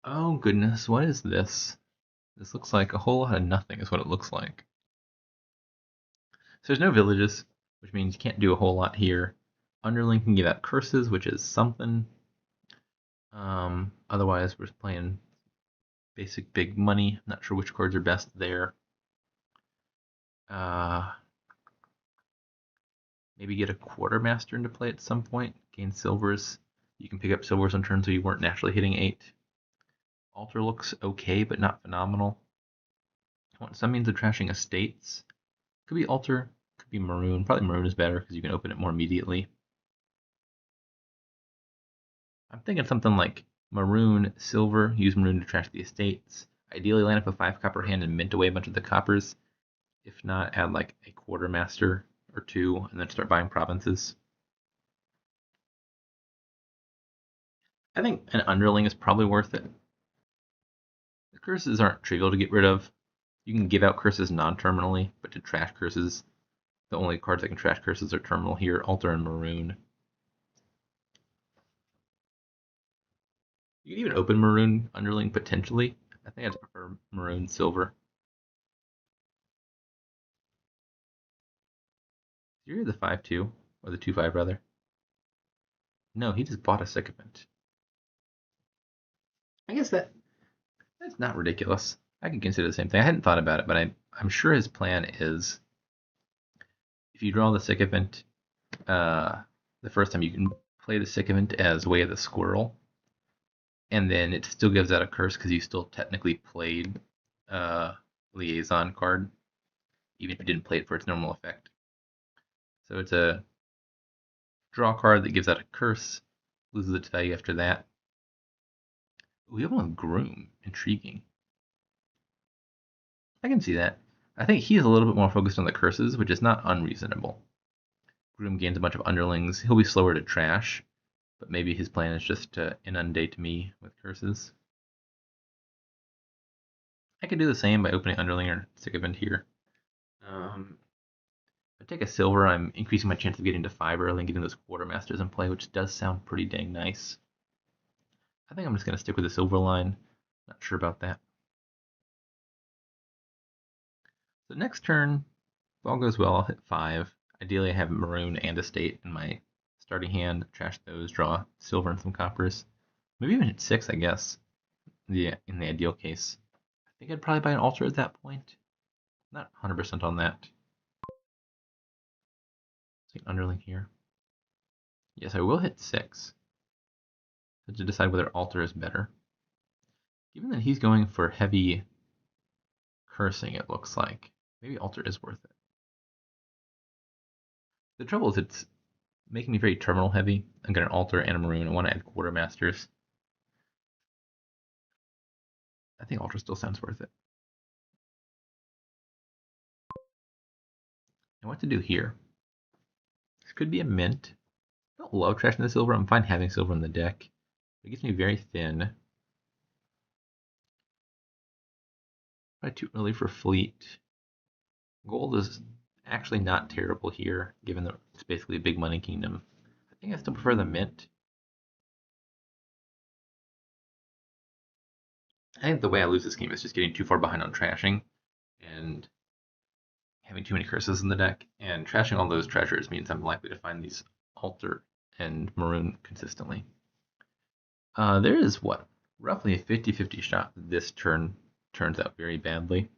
Oh goodness, what is this? This looks like a whole lot of nothing is what it looks like. So there's no villages, which means you can't do a whole lot here. Underling can give out curses, which is something. Otherwise, we're playing basic big money. Not sure which cards are best there. Uh, Maybe get a quartermaster into play at some point. Gain silvers. You can pick up silvers on turns where you weren't naturally hitting 8. Altar looks okay, but not phenomenal. I want some means of trashing estates. Could be altar, could be maroon. Probably maroon is better because you can open it more immediately. I'm thinking something like maroon, silver, use maroon to trash the estates. Ideally line up a 5 copper hand and mint away a bunch of the coppers. If not, add like a quartermaster or two and then start buying provinces. I think an underling is probably worth it. The curses aren't trivial to get rid of. You can give out curses non-terminally, but to trash curses, the only cards that can trash curses are terminal here, altar and maroon. You can even open maroon underling potentially. I think I'd prefer maroon silver. You're the 5-2, or the 2-5 rather. No, he just bought a sycophant. I guess that's not ridiculous. I could consider the same thing. I hadn't thought about it, but I'm sure his plan is if you draw the sycophant, the first time you can play the sycophant as Way of the Squirrel, and then it still gives out a curse because you still technically played liaison card, even if you didn't play it for its normal effect. So it's a draw card that gives out a curse, loses its value after that. We have one with Groom. Intriguing. I can see that. I think he's a little bit more focused on the curses, which is not unreasonable. Groom gains a bunch of underlings. He'll be slower to trash, but maybe his plan is just to inundate me with curses. I could do the same by opening underling or sycophant here. If I take a silver, I'm increasing my chance of getting to 5 early and getting those quartermasters in play, which does sound pretty dang nice. I think I'm just going to stick with the silver line. Not sure about that. So next turn, if all goes well, I'll hit 5. Ideally, I have maroon and estate in my starting hand. Trash those, draw silver and some coppers. Maybe even hit 6, I guess, in the ideal case. I think I'd probably buy an altar at that point. Not 100% on that. Take underling here. Yes, I will hit 6. To decide whether altar is better. Given that he's going for heavy cursing, it looks like, maybe altar is worth it. The trouble is it's making me very terminal heavy. I'm going to altar and a maroon. I want to add quartermasters. I think altar still sounds worth it. And what to do here? This could be a mint. I don't love trashing the silver. I'm fine having silver in the deck. It gets me very thin. Probably too early for fleet. Gold is actually not terrible here, given that it's basically a big money kingdom. I think I still prefer the mint. I think the way I lose this game is just getting too far behind on trashing and having too many curses in the deck. And trashing all those treasures means I'm likely to find these altar and maroon consistently. There is what? Roughly a 50-50 shot that this turn turns out very badly.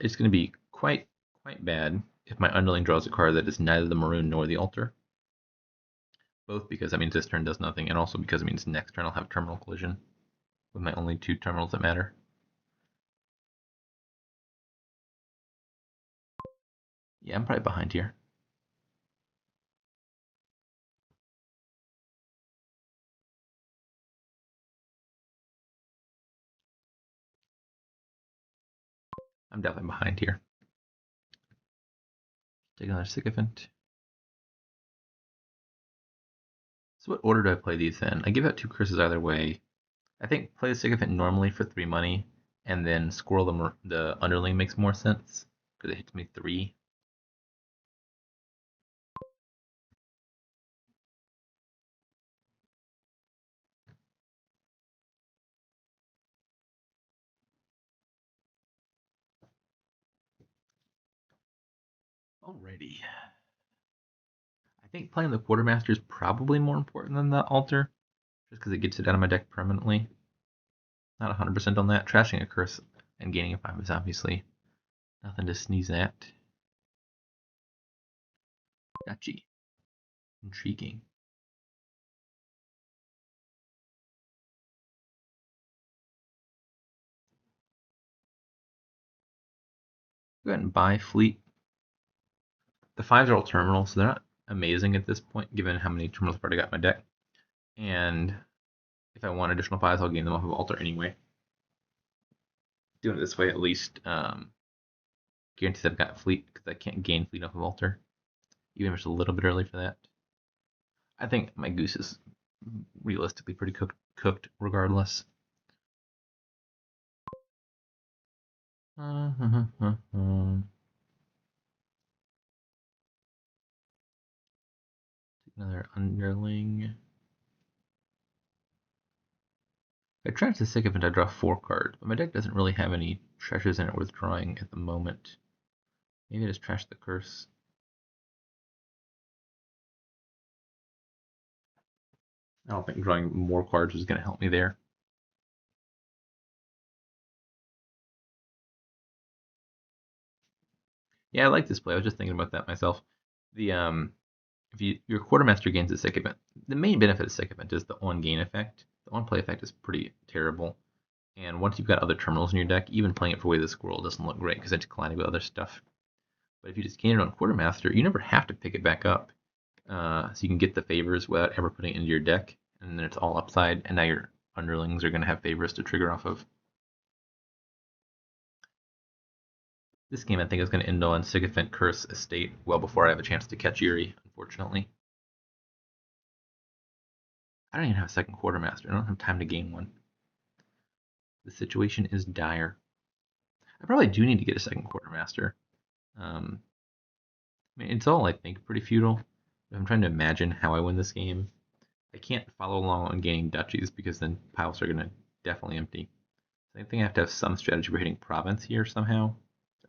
It's going to be quite bad if my underling draws a card that is neither the maroon nor the altar. Both because that means this turn does nothing, and also because it means next turn I'll have terminal collision with my only 2 terminals that matter. Yeah, I'm probably behind here. I'm definitely behind here. Take another sycophant. So what order do I play these in? I give out 2 curses either way. I think play the sycophant normally for 3 money, and then squirrel the underling makes more sense, because it hits me 3. Alrighty. I think playing the Quartermaster is probably more important than the Altar, just because it gets it out of my deck permanently. Not 100% on that. Trashing a curse and gaining a 5 is obviously nothing to sneeze at. Gotcha. Intriguing. Go ahead and buy Fleet. The 5s are all terminal, so they're not amazing at this point, given how many terminals I've already got in my deck. And if I want additional 5s, I'll gain them off of Altar anyway. Doing it this way at least guarantees I've got Fleet, because I can't gain Fleet off of Altar, even if it's a little bit early for that. I think my Goose is realistically pretty cooked regardless. Another underling. If I trash the Sycophant, I draw 4 cards, but my deck doesn't really have any treasures in it worth drawing at the moment. Maybe I just trash the curse. I don't think drawing more cards is going to help me there. Yeah, I like this play. I was just thinking about that myself. The if your Quartermaster gains a Sycophant, the main benefit of Sycophant is the on-gain effect. The on-play effect is pretty terrible. And once you've got other terminals in your deck, even playing it for Way of the Squirrel doesn't look great because it's declining with other stuff. But if you just gain it on Quartermaster, you never have to pick it back up. So you can get the favors without ever putting it into your deck, and then it's all upside, and now your underlings are going to have favors to trigger off of. This game, I think, is going to end on Sycophant Curse Estate well before I have a chance to catch Yuri, unfortunately. I don't even have a second Quartermaster. I don't have time to gain one. The situation is dire. I probably do need to get a second Quartermaster. I mean, it's all, I think, pretty futile. I'm trying to imagine how I win this game. I can't follow along on gaining duchies because then piles are going to definitely empty. I think I have to have some strategy for hitting province here somehow.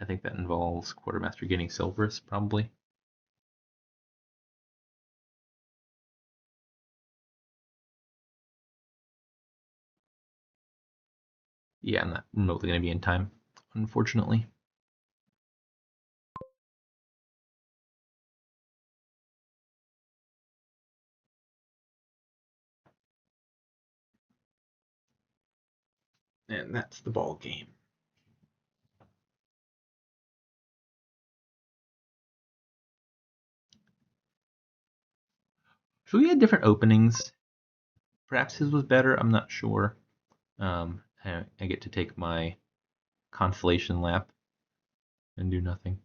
I think that involves Quartermaster getting Silverus, probably. Yeah, I'm not remotely going to be in time, unfortunately. And that's the ball game. So we had different openings. Perhaps his was better. I'm not sure. I get to take my constellation lap and do nothing.